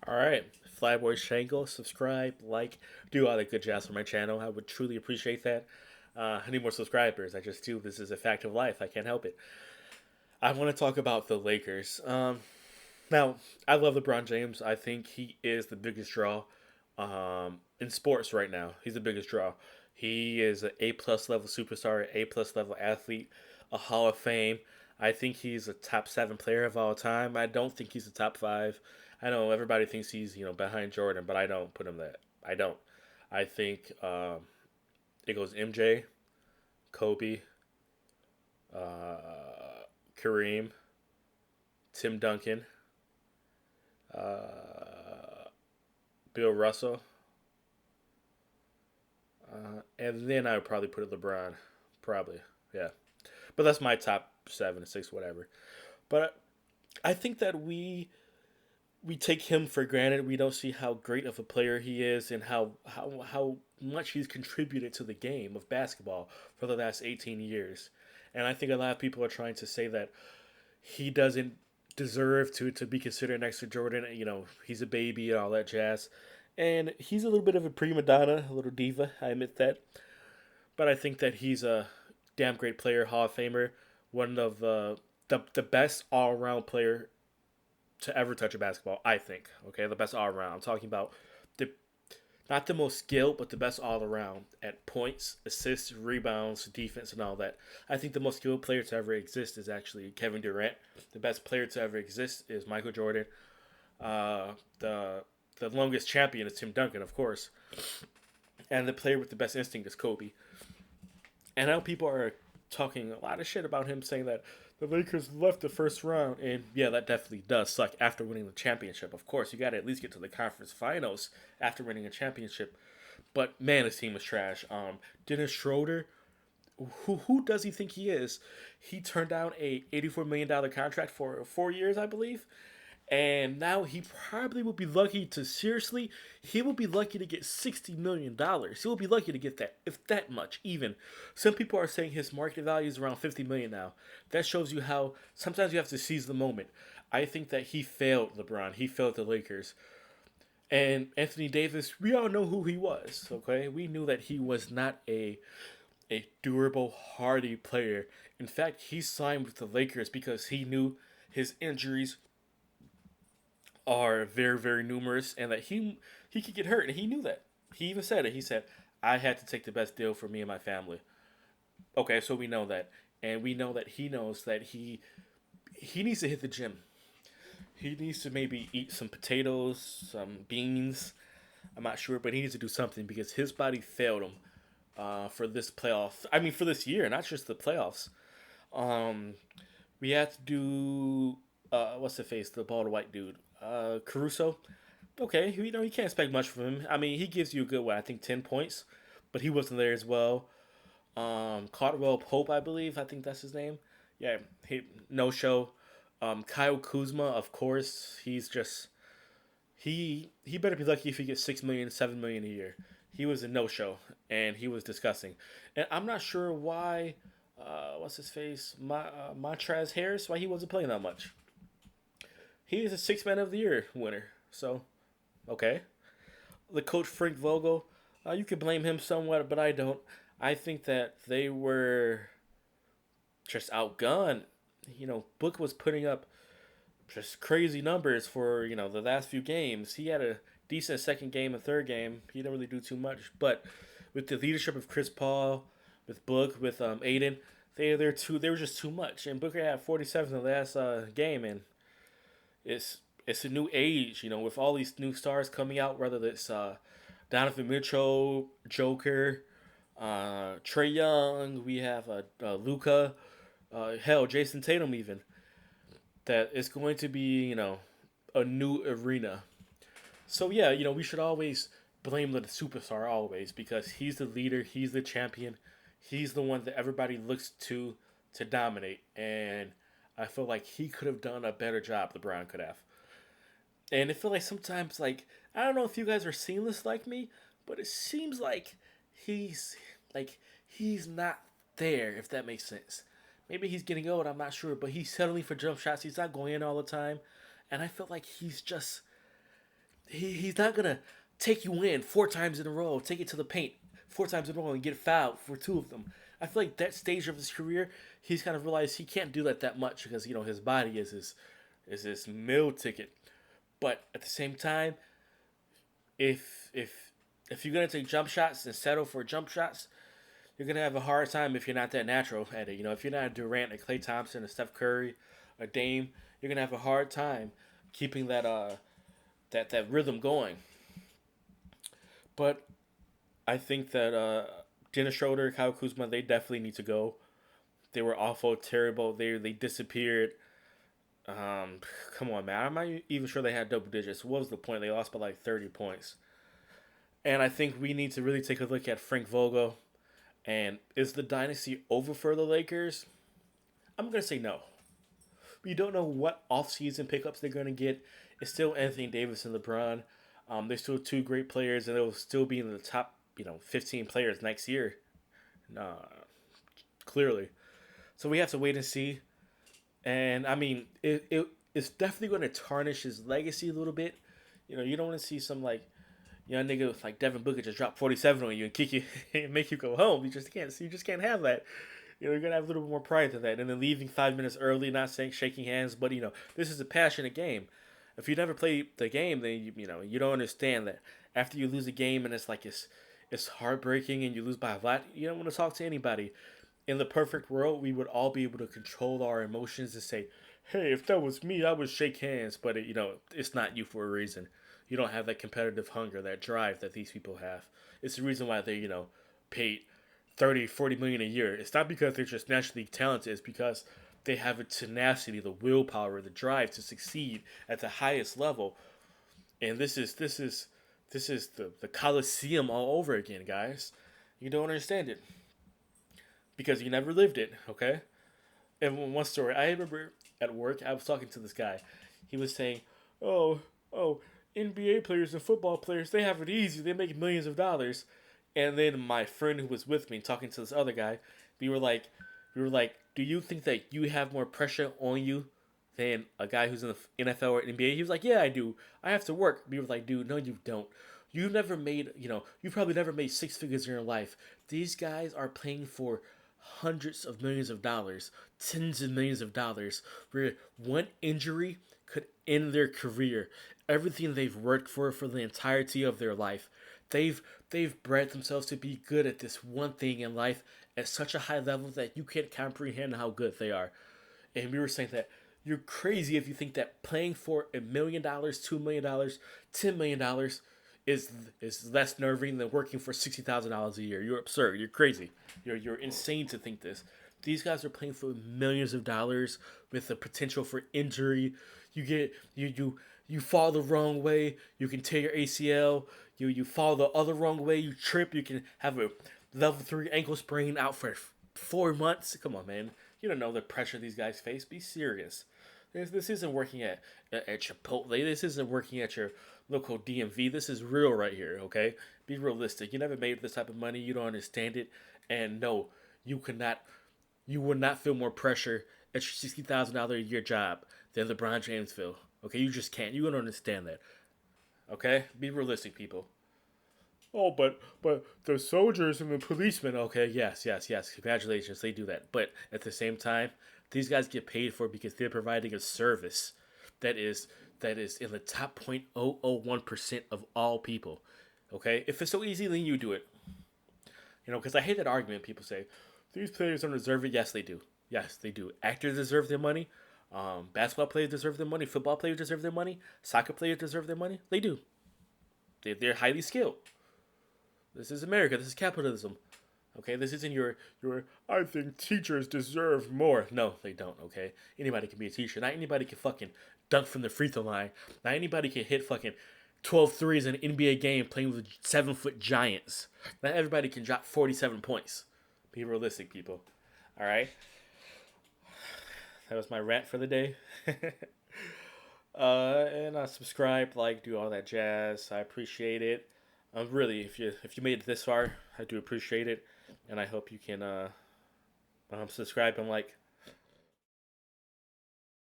All right, Flyboy Shangle, subscribe, like, do all the good jobs for my channel. I would truly appreciate that. I need more subscribers. I just do. This is a fact of life. I can't help it. I want to talk about the Lakers. Now, I love LeBron James. I think he is the biggest draw in sports right now. He's the biggest draw. He is an A+ level superstar, A+ level athlete, a Hall of Fame. I think he's a top 7 player of all time. I don't think he's a top 5. I know everybody thinks he's behind Jordan, but I don't put him that. I don't. I think it goes MJ, Kobe, Kareem, Tim Duncan, Bill Russell, and then I would probably put it LeBron. Probably, yeah. But that's my top 7 or 6, whatever. But I think that we take him for granted. We don't see how great of a player he is and how much he's contributed to the game of basketball for the last 18 years. And I think a lot of people are trying to say that he doesn't deserve to be considered next to Jordan. He's a baby and all that jazz. And he's a little bit of a prima donna, a little diva. I admit that. But I think that he's a damn great player, Hall of Famer, one of the best all around player to ever touch a basketball. I think. Okay, the best all around. I'm talking about the not the most skilled, but the best all around at points, assists, rebounds, defense, and all that. I think the most skilled player to ever exist is actually Kevin Durant. The best player to ever exist is Michael Jordan. Uh, the longest champion is Tim Duncan, of course, and the player with the best instinct is Kobe. And now people are talking a lot of shit about him, saying that the Lakers left the first round, and yeah, that definitely does suck after winning the championship. Of course, you got to at least get to the conference finals after winning a championship. But man, his team was trash. Dennis Schroeder, who does he think he is? He turned down a $84 million contract for 4 years, I believe, and now he probably will be lucky to seriously. He will be lucky to get $60 million. He will be lucky to get that, if that much. Even some people are saying his market value is around 50 million now. That shows you how sometimes you have to seize the moment. I think that he failed LeBron. He failed the Lakers. And Anthony Davis, we all know who he was. Okay, we knew that he was not a durable, hardy player. In fact, he signed with the Lakers because he knew his injuries are very, very numerous, and that he could get hurt, and he knew that. He even said it. He said, "I had to take the best deal for me and my family." Okay, so we know that, and we know that he knows that he needs to hit the gym. He needs to maybe eat some potatoes, some beans. I'm not sure, but he needs to do something because his body failed him for this playoff. I mean, for this year, not just the playoffs. Um, we had to do what's the face, the bald white dude, Caruso. Okay, you can't expect much from him. I mean, he gives you a good, what, I think 10 points, but he wasn't there as well. Caldwell Pope, I believe, I think that's his name. Yeah, he no show. Kyle Kuzma, of course, he's just he better be lucky if he gets 6 million, 7 million a year. He was a no show, and he was disgusting. And I'm not sure why. What's his face? Montrez Harris. Why he wasn't playing that much? He is a Six Man of the Year winner. So okay, the coach Frank Vogel. You could blame him somewhat, but I don't. I think that they were just outgunned. Book was putting up just crazy numbers for the last few games. He had a decent second game and third game. He didn't really do too much, but with the leadership of Chris Paul, with Book, with Aiden, they were just too much. And Booker had 47 in the last game, and it's a new age. With all these new stars coming out, whether it's Donovan Mitchell, Joker, Trey Young, we have Luca, hell, Jason Tatum even. That it's going to be a new arena. So yeah, we should always blame the superstar always because he's the leader, he's the champion, he's the one that everybody looks to dominate, and I feel like he could have done a better job. LeBron could have, and I feel like sometimes I don't know if you guys are seeing this like me, but it seems like he's he's not there, if that makes sense. Maybe he's getting old, I'm not sure, but he's settling for jump shots. He's not going in all the time. And I feel like he's not gonna take you in 4 times in a row, take it to the paint 4 times in a row, and get fouled for 2 of them. I feel like that stage of his career, he's kind of realized he can't do that much because his body is his meal ticket. But at the same time, if you're gonna take jump shots and settle for jump shots, you're gonna have a hard time if you're not that natural at it. If you're not a Durant, a Klay Thompson, a Steph Curry, a Dame, you're gonna have a hard time keeping that rhythm going. But I think that Dennis Schroeder, Kyle Kuzma, they definitely need to go. They were awful, terrible. They disappeared. Um, Come on, man. I'm not even sure they had double digits. What was the point? They lost by like 30 points. And I think we need to really take a look at Frank Vogel. And is the dynasty over for the Lakers? I'm going to say no. We don't know what offseason pickups they're going to get. It's still Anthony Davis and LeBron. They're still two great players, and they'll still be in the top, 15 players next year. Uh, Clearly. So we have to wait and see. And I mean, it's definitely going to tarnish his legacy a little bit. You don't want to see some like young nigga like Devin Booker just drop 47 on you and kick you and make you go home. You just can't. You just can't have that. You're gonna have a little bit more pride than that. And then leaving 5 minutes early, not saying shaking hands, but this is a passionate game. If you never play the game, then you don't understand that after you lose a game and it's heartbreaking and you lose by a lot. You don't want to talk to anybody. In the perfect world, we would all be able to control our emotions and say, "Hey, if that was me, I would shake hands." But it's not you for a reason. You don't have that competitive hunger, that drive that these people have. It's the reason why they paid 30, 40 million a year. It's not because they're just naturally talented. It's because they have a tenacity, the willpower, the drive to succeed at the highest level. And this is the Coliseum all over again, guys. You don't understand it because you never lived it. Okay. And one story I remember at work, I was talking to this guy. He was saying, "Oh, oh, NBA players and football players, they have it easy. They make millions of dollars." And then my friend who was with me talking to this other guy, we were like, "Do you think that you have more pressure on you than a guy who's in the NFL or NBA?" He was like, "Yeah, I do. I have to work." We were like, "Dude, no, you don't. You've never made, you probably never made 6 figures in your life. These guys are playing for hundreds of millions of dollars, tens of millions of dollars, where one injury could end their career. Everything they've worked for the entirety of their life. They've bred themselves to be good at this one thing in life at such a high level that you can't comprehend how good they are." And we were saying that you're crazy if you think that playing for $1 million, $2 million, $10 million is less nerve-wracking than working for $60,000 a year. You're absurd. You're crazy. You're insane to think this. These guys are playing for millions of dollars with the potential for injury. You fall the wrong way, you can tear your ACL. You fall the other wrong way, you trip, you can have a level 3 ankle sprain out for 4 months. Come on, man. You don't know the pressure these guys face. Be serious. This isn't working at Chipotle. This isn't working at your local DMV. This is real right here, okay? Be realistic. You never made this type of money. You don't understand it. And no, you could not. You would not feel more pressure at your $60,000 a year job than LeBron James feel. Okay, you just can't. You don't understand that. Okay, be realistic, people. Oh, but the soldiers and the policemen. Okay, yes. Congratulations, they do that. But at the same time, these guys get paid for it because they're providing a service that is that is in the top 0.001% of all people. Okay, if it's so easy, then you do it. Because I hate that argument. People say these players don't deserve it. Yes, they do. Yes, they do. Actors deserve their money. Basketball players deserve their money. Football players deserve their money. Soccer players deserve their money. They do. They're highly skilled. This is America. This is capitalism. Okay, this isn't your. I think teachers deserve more. No, they don't. Okay, anybody can be a teacher. Not anybody can fucking dunk from the free throw line. Not anybody can hit fucking 12 threes in an NBA game playing with 7 foot giants. Not everybody can drop 47 points. Be realistic, people. All right. That was my rant for the day. And subscribe, like, do all that jazz. I appreciate it. Really, if you made it this far, I do appreciate it, and I hope you can subscribe and like.